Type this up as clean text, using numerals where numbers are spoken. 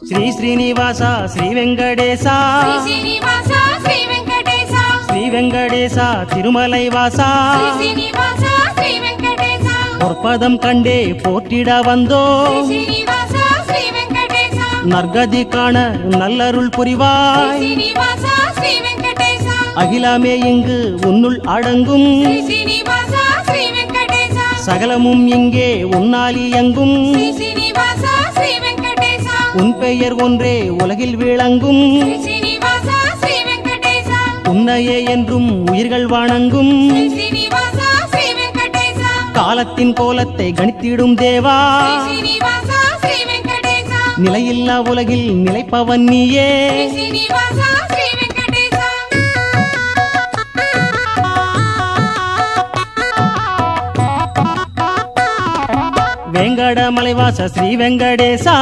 శ్రీ శ్రీనివాస శ్రీ వెంకటేశ శ్రీనివాస శ్రీ వెంకటేశ శ్రీ వెంకటేశ తిరుమலை வாசா శ్రీనివాస శ్రీ వెంకటేశ பொற்பதம் கண்டே போற்றிட வந்தோ శ్రీనివాస శ్రీ వెంకటేశ நற்கதி காண நல்லருள் புரிவாய் శ్రీనివాస శ్రీ వెంకటేశ அகிலமே இங்கு உன்னுள் அடங்கும் శ్రీనివాస శ్రీ వెంకటేశ சகலமும் இங்கே உன்னால் இயங்கும் శ్రీనివాస శ్రీ వెంకటేశ உன் பெயர் ஒன்றே உலகில் விளங்கும் శ్రీనివాస శ్రీ వెంకటేశ உன்னையே என்றும் உயிர்கள் வணங்கும் శ్రీనివాస శ్రీ వెంకటేశ காலத்தின் கோலத்தை கணித்திடும் தேவா శ్రీనివాస శ్రీ వెంకటేశ நிலையில்லா உலகில் நிலைப்பவன் நீயே శ్రీనివాస శ్రీ వెంకటేశ வேங்கட மலைவாச ஸ்ரீ வெங்கடேசா